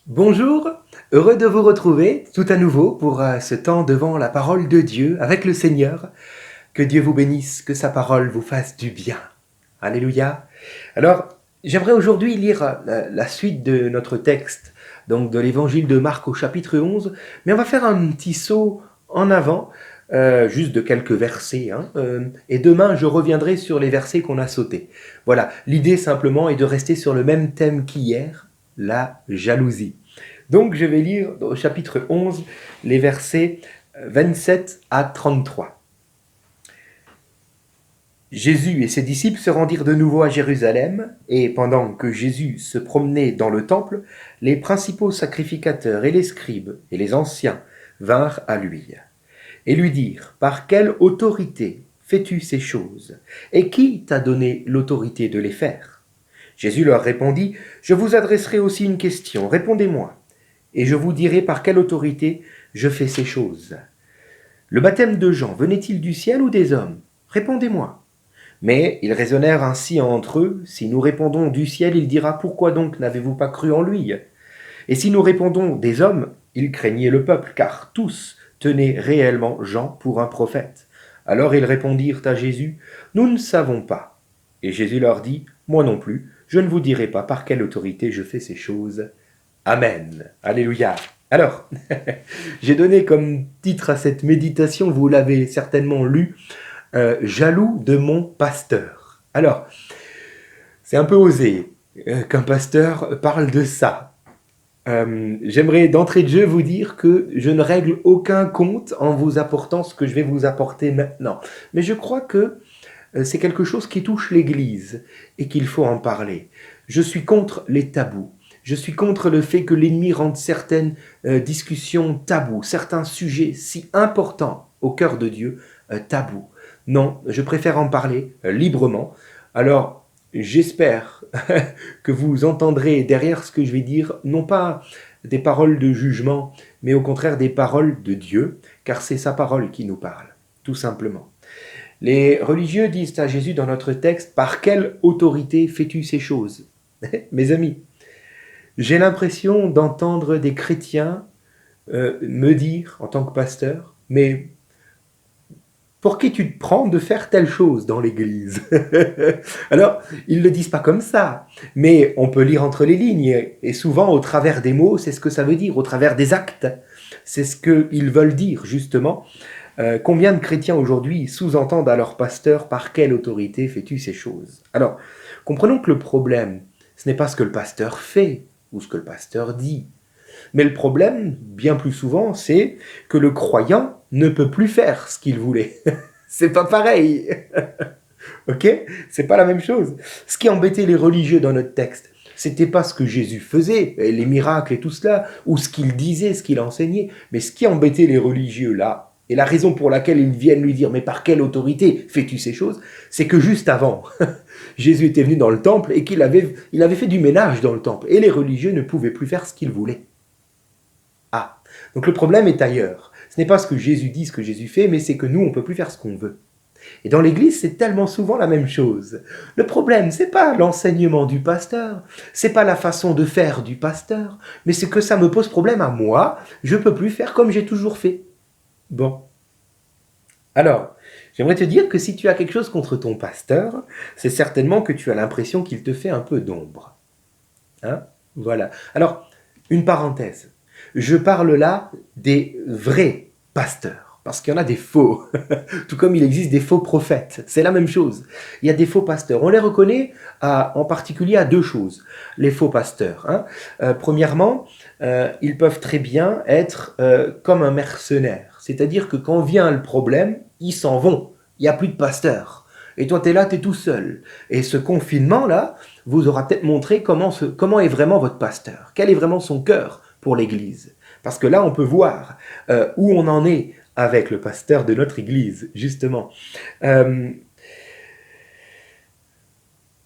Bonjour, heureux de vous retrouver tout à nouveau pour ce temps devant la parole de Dieu avec le Seigneur. Que Dieu vous bénisse, que sa parole vous fasse du bien. Alléluia. Alors, j'aimerais aujourd'hui lire la suite de notre texte, donc de l'évangile de Marc au chapitre 11, mais on va faire un petit saut en avant, juste de quelques versets, et demain je reviendrai sur les versets qu'on a sautés. Voilà, l'idée simplement est de rester sur le même thème qu'hier, la jalousie. Donc je vais lire au chapitre 11 les versets 27 à 33. Jésus et ses disciples se rendirent de nouveau à Jérusalem, et pendant que Jésus se promenait dans le temple, les principaux sacrificateurs et les scribes et les anciens vinrent à lui, et lui dirent « Par quelle autorité fais-tu ces choses? Et qui t'a donné l'autorité de les faire ?» Jésus leur répondit « Je vous adresserai aussi une question, répondez-moi. Et je vous dirai par quelle autorité je fais ces choses. Le baptême de Jean venait-il du ciel ou des hommes? Répondez-moi. » Mais ils raisonnèrent ainsi entre eux. Si nous répondons du ciel, il dira, pourquoi donc n'avez-vous pas cru en lui? Et si nous répondons des hommes, il craignait le peuple, car tous tenaient réellement Jean pour un prophète. Alors ils répondirent à Jésus, nous ne savons pas. Et Jésus leur dit, moi non plus, je ne vous dirai pas par quelle autorité je fais ces choses. Amen. Alléluia. Alors, j'ai donné comme titre à cette méditation, vous l'avez certainement lu, jaloux de mon pasteur. Alors, c'est un peu osé qu'un pasteur parle de ça. J'aimerais d'entrée de jeu vous dire que je ne règle aucun compte en vous apportant ce que je vais vous apporter maintenant. Mais je crois que c'est quelque chose qui touche l'Église et qu'il faut en parler. Je suis contre les tabous. Je suis contre le fait que l'ennemi rende certaines discussions tabous, certains sujets si importants au cœur de Dieu tabous. Non, je préfère en parler librement. Alors, j'espère que vous entendrez derrière ce que je vais dire, non pas des paroles de jugement, mais au contraire des paroles de Dieu, car c'est sa parole qui nous parle, tout simplement. Les religieux disent à Jésus dans notre texte, « Par quelle autorité fais-tu ces choses ?» Mes amis, j'ai l'impression d'entendre des chrétiens me dire, en tant que pasteur, « Mais pour qui tu te prends de faire telle chose dans l'Église ?» Alors, ils ne le disent pas comme ça, mais on peut lire entre les lignes, et souvent au travers des mots, c'est ce que ça veut dire, au travers des actes, c'est ce qu'ils veulent dire, justement. Combien de chrétiens aujourd'hui sous-entendent à leur pasteur « Par quelle autorité fais-tu ces choses ?» Alors, comprenons que le problème, ce n'est pas ce que le pasteur fait, ou ce que le pasteur dit. Mais le problème, bien plus souvent, c'est que le croyant ne peut plus faire ce qu'il voulait. C'est pas pareil. Ok? C'est pas la même chose. Ce qui embêtait les religieux dans notre texte, c'était pas ce que Jésus faisait, les miracles et tout cela, ou ce qu'il disait, ce qu'il enseignait, mais ce qui embêtait les religieux là, et la raison pour laquelle ils viennent lui dire « Mais par quelle autorité fais-tu ces choses ?» c'est que juste avant, Jésus était venu dans le temple et qu'il avait fait du ménage dans le temple. Et les religieux ne pouvaient plus faire ce qu'ils voulaient. Ah, donc le problème est ailleurs. Ce n'est pas ce que Jésus dit, ce que Jésus fait, mais c'est que nous, on ne peut plus faire ce qu'on veut. Et dans l'Église, c'est tellement souvent la même chose. Le problème, c'est pas l'enseignement du pasteur, c'est pas la façon de faire du pasteur, mais c'est que ça me pose problème à moi, je ne peux plus faire comme j'ai toujours fait. Bon. Alors, j'aimerais te dire que si tu as quelque chose contre ton pasteur, c'est certainement que tu as l'impression qu'il te fait un peu d'ombre. Hein? Voilà. Alors, une parenthèse. Je parle là des vrais pasteurs, parce qu'il y en a des faux, tout comme il existe des faux prophètes. C'est la même chose. Il y a des faux pasteurs. On les reconnaît en particulier à deux choses. Les faux pasteurs. Premièrement, ils peuvent très bien être comme un mercenaire. C'est-à-dire que quand vient le problème, ils s'en vont. Il n'y a plus de pasteur. Et toi, tu es là, tu es tout seul. Et ce confinement-là vous aura peut-être montré comment est vraiment votre pasteur. Quel est vraiment son cœur pour l'Église. Parce que là, on peut voir où on en est avec le pasteur de notre Église, justement. Il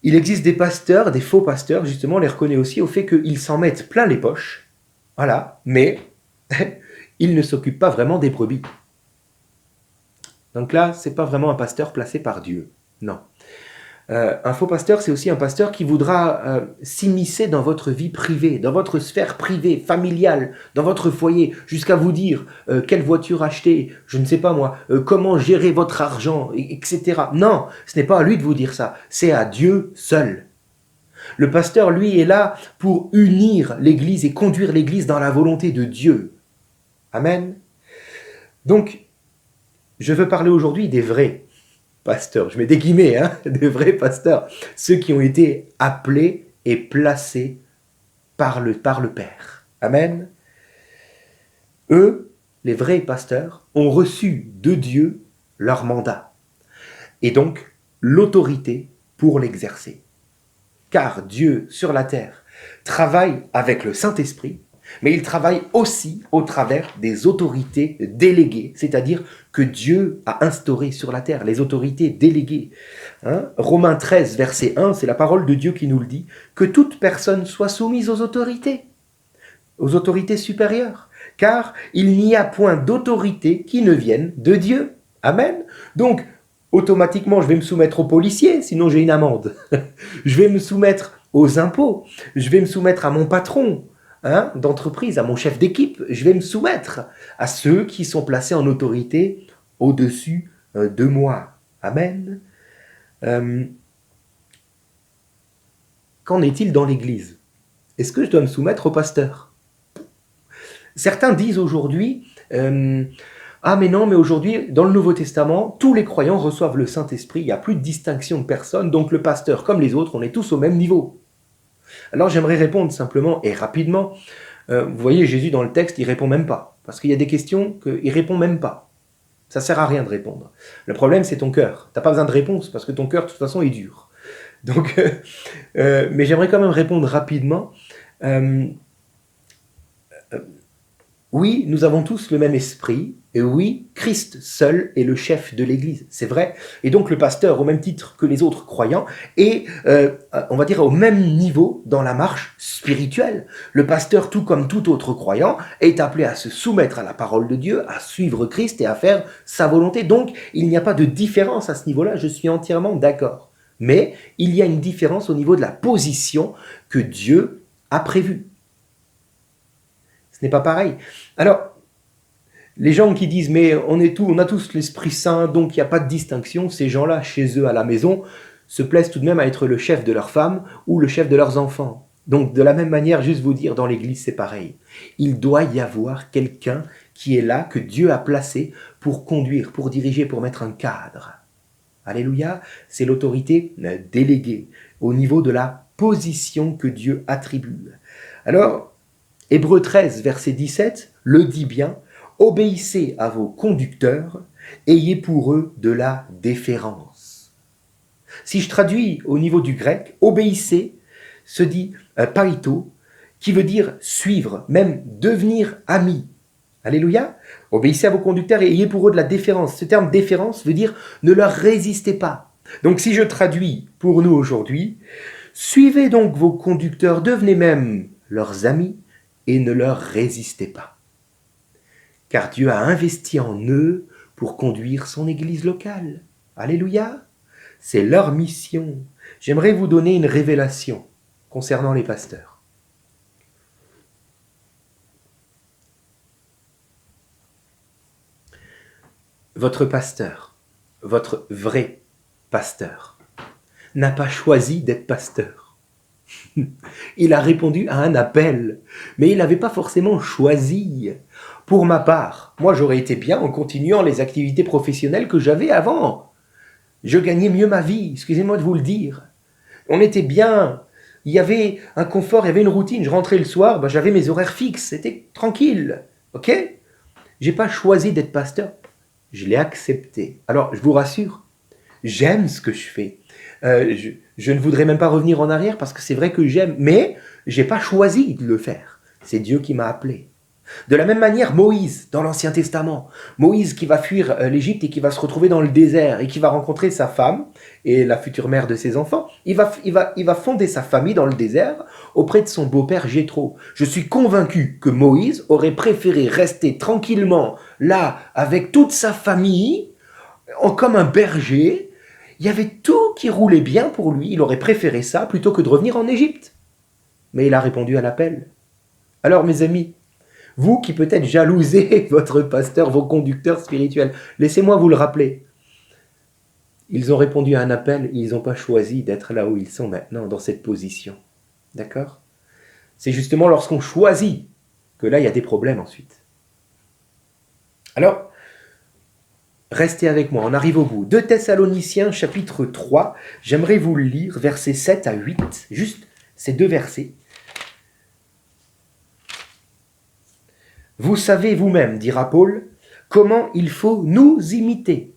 existe des pasteurs, des faux pasteurs, justement, on les reconnaît aussi au fait qu'ils s'en mettent plein les poches, voilà, mais ils ne s'occupent pas vraiment des brebis. Donc là, c'est pas vraiment un pasteur placé par Dieu. Non. Un faux pasteur, c'est aussi un pasteur qui voudra s'immiscer dans votre vie privée, dans votre sphère privée, familiale, dans votre foyer, jusqu'à vous dire quelle voiture acheter, je ne sais pas moi, comment gérer votre argent, etc. Non, ce n'est pas à lui de vous dire ça, c'est à Dieu seul. Le pasteur, lui, est là pour unir l'Église et conduire l'Église dans la volonté de Dieu. Amen. Donc, je veux parler aujourd'hui des vrais pasteurs. Je mets des guillemets, hein, des vrais pasteurs. Ceux qui ont été appelés et placés par le Père. Amen. Eux, les vrais pasteurs, ont reçu de Dieu leur mandat. Et donc, l'autorité pour l'exercer. Car Dieu, sur la terre, travaille avec le Saint-Esprit, mais il travaille aussi au travers des autorités déléguées, c'est-à-dire que Dieu a instauré sur la terre, les autorités déléguées. Romains 13, verset 1, c'est la parole de Dieu qui nous le dit, que toute personne soit soumise aux autorités supérieures, car il n'y a point d'autorité qui ne vienne de Dieu. Amen. Donc, automatiquement, je vais me soumettre aux policiers, sinon j'ai une amende. Je vais me soumettre aux impôts, je vais me soumettre à mon patron d'entreprise, à mon chef d'équipe, je vais me soumettre à ceux qui sont placés en autorité au-dessus de moi. Amen. Qu'en est-il dans l'Église? Est-ce que je dois me soumettre au pasteur? Certains disent aujourd'hui, ah mais non, mais aujourd'hui, dans le Nouveau Testament, tous les croyants reçoivent le Saint-Esprit, il n'y a plus de distinction de personne, donc le pasteur comme les autres, on est tous au même niveau. Alors j'aimerais répondre simplement et rapidement. Vous voyez, Jésus dans le texte, il répond même pas. Parce qu'il y a des questions qu'il répond même pas. Ça sert à rien de répondre. Le problème, c'est ton cœur. Tu n'as pas besoin de réponse parce que ton cœur, de toute façon, est dur. Donc, mais j'aimerais quand même répondre rapidement. Oui, nous avons tous le même esprit, et oui, Christ seul est le chef de l'Église, c'est vrai. Et donc le pasteur, au même titre que les autres croyants, est, on va dire, au même niveau dans la marche spirituelle. Le pasteur, tout comme tout autre croyant, est appelé à se soumettre à la parole de Dieu, à suivre Christ et à faire sa volonté. Donc, il n'y a pas de différence à ce niveau-là, je suis entièrement d'accord. Mais il y a une différence au niveau de la position que Dieu a prévue. Ce n'est pas pareil. Alors, les gens qui disent mais on a tous l'Esprit Saint, donc il n'y a pas de distinction, ces gens-là, chez eux à la maison, se plaisent tout de même à être le chef de leur femme ou le chef de leurs enfants. Donc de la même manière, juste vous dire, dans l'Église c'est pareil. Il doit y avoir quelqu'un qui est là, que Dieu a placé pour conduire, pour diriger, pour mettre un cadre. Alléluia, c'est l'autorité déléguée au niveau de la position que Dieu attribue. Alors, Hébreux 13, verset 17, le dit bien, « Obéissez à vos conducteurs, ayez pour eux de la déférence. » Si je traduis au niveau du grec, « obéissez » se dit « paito », qui veut dire suivre, même devenir ami. Alléluia. Obéissez à vos conducteurs et ayez pour eux de la déférence. Ce terme déférence veut dire ne leur résistez pas. Donc si je traduis pour nous aujourd'hui, suivez donc vos conducteurs, devenez même leurs amis et ne leur résistez pas. Car Dieu a investi en eux pour conduire son église locale. Alléluia. C'est leur mission. J'aimerais vous donner une révélation concernant les pasteurs. Votre pasteur, votre vrai pasteur, n'a pas choisi d'être pasteur. Il a répondu à un appel, mais il n'avait pas forcément choisi. Pour ma part, moi j'aurais été bien en continuant les activités professionnelles que j'avais avant. Je gagnais mieux ma vie, excusez-moi de vous le dire. On était bien, il y avait un confort, il y avait une routine. Je rentrais le soir, j'avais mes horaires fixes, c'était tranquille. Ok ? J'ai pas choisi d'être pasteur. Je l'ai accepté. Alors, je vous rassure, j'aime ce que je fais. Je ne voudrais même pas revenir en arrière parce que c'est vrai que j'aime, mais je n'ai pas choisi de le faire. C'est Dieu qui m'a appelé. De la même manière, Moïse, dans l'Ancien Testament, Moïse qui va fuir l'Égypte et qui va se retrouver dans le désert et qui va rencontrer sa femme et la future mère de ses enfants, il va fonder sa famille dans le désert auprès de son beau-père Jéthro. Je suis convaincu que Moïse aurait préféré rester tranquillement là avec toute sa famille comme un berger. Il y avait tout qui roulait bien pour lui. Il aurait préféré ça plutôt que de revenir en Égypte. Mais il a répondu à l'appel. Alors, mes amis, vous qui peut-être jalousez votre pasteur, vos conducteurs spirituels, laissez-moi vous le rappeler. Ils ont répondu à un appel, ils n'ont pas choisi d'être là où ils sont maintenant, dans cette position. D'accord? C'est justement lorsqu'on choisit que là, il y a des problèmes ensuite. Alors, restez avec moi, on arrive au bout. 2 Thessaloniciens, chapitre 3, j'aimerais vous le lire, versets 7 à 8, juste ces 2 versets. Vous savez vous-même, dira Paul, comment il faut nous imiter.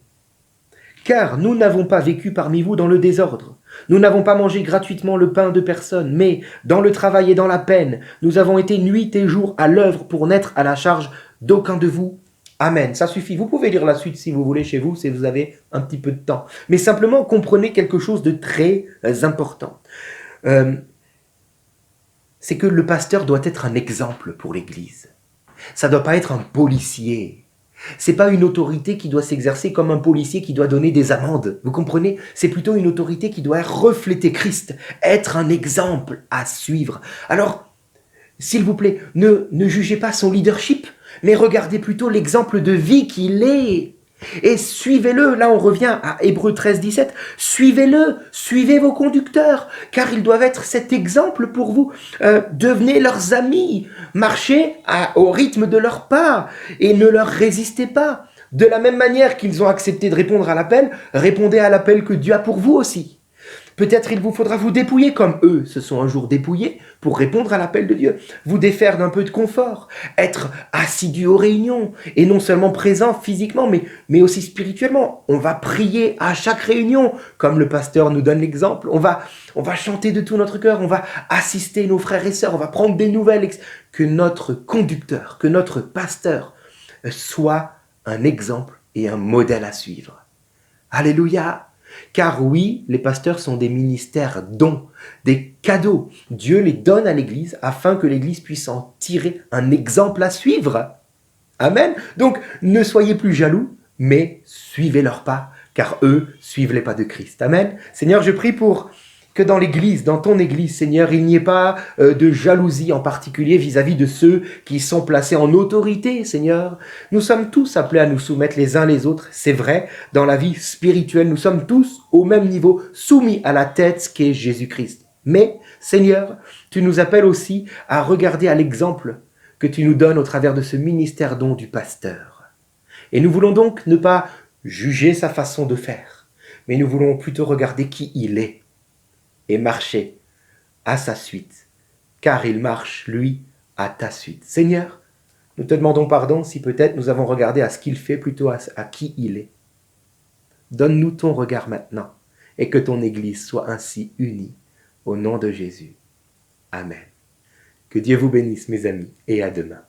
Car nous n'avons pas vécu parmi vous dans le désordre. Nous n'avons pas mangé gratuitement le pain de personne, mais dans le travail et dans la peine, nous avons été nuit et jour à l'œuvre pour n'être à la charge d'aucun de vous. Amen. Ça suffit. Vous pouvez lire la suite si vous voulez chez vous, si vous avez un petit peu de temps. Mais simplement, comprenez quelque chose de très important. C'est que le pasteur doit être un exemple pour l'Église. Ça ne doit pas être un policier. C'est pas une autorité qui doit s'exercer comme un policier qui doit donner des amendes. Vous comprenez? C'est plutôt une autorité qui doit refléter Christ, être un exemple à suivre. Alors, s'il vous plaît, ne jugez pas son leadership, mais regardez plutôt l'exemple de vie qu'il est. Et suivez-le, là on revient à Hébreux 13, 17, suivez-le, suivez vos conducteurs, car ils doivent être cet exemple pour vous. Devenez leurs amis, marchez au rythme de leurs pas et ne leur résistez pas. De la même manière qu'ils ont accepté de répondre à l'appel, répondez à l'appel que Dieu a pour vous aussi. Peut-être il vous faudra vous dépouiller comme eux se sont un jour dépouillés pour répondre à l'appel de Dieu. Vous défaire d'un peu de confort, être assidu aux réunions et non seulement présent physiquement mais aussi spirituellement. On va prier à chaque réunion comme le pasteur nous donne l'exemple. On va chanter de tout notre cœur, on va assister nos frères et sœurs, on va prendre des nouvelles. Que notre conducteur, que notre pasteur soit un exemple et un modèle à suivre. Alléluia! Car oui, les pasteurs sont des ministères dons, des cadeaux. Dieu les donne à l'Église afin que l'Église puisse en tirer un exemple à suivre. Amen. Donc, ne soyez plus jaloux, mais suivez leurs pas, car eux suivent les pas de Christ. Amen. Seigneur, je prie pour que dans l'Église, dans ton Église, Seigneur, il n'y ait pas de jalousie en particulier vis-à-vis de ceux qui sont placés en autorité, Seigneur. Nous sommes tous appelés à nous soumettre les uns les autres, c'est vrai, dans la vie spirituelle, nous sommes tous au même niveau, soumis à la tête qu'est Jésus-Christ. Mais, Seigneur, tu nous appelles aussi à regarder à l'exemple que tu nous donnes au travers de ce ministère don du pasteur. Et nous voulons donc ne pas juger sa façon de faire, mais nous voulons plutôt regarder qui il est et marcher à sa suite, car il marche, lui, à ta suite. Seigneur, nous te demandons pardon si peut-être nous avons regardé à ce qu'il fait plutôt à qui il est. Donne-nous ton regard maintenant, et que ton Église soit ainsi unie, au nom de Jésus. Amen. Que Dieu vous bénisse, mes amis, et à demain.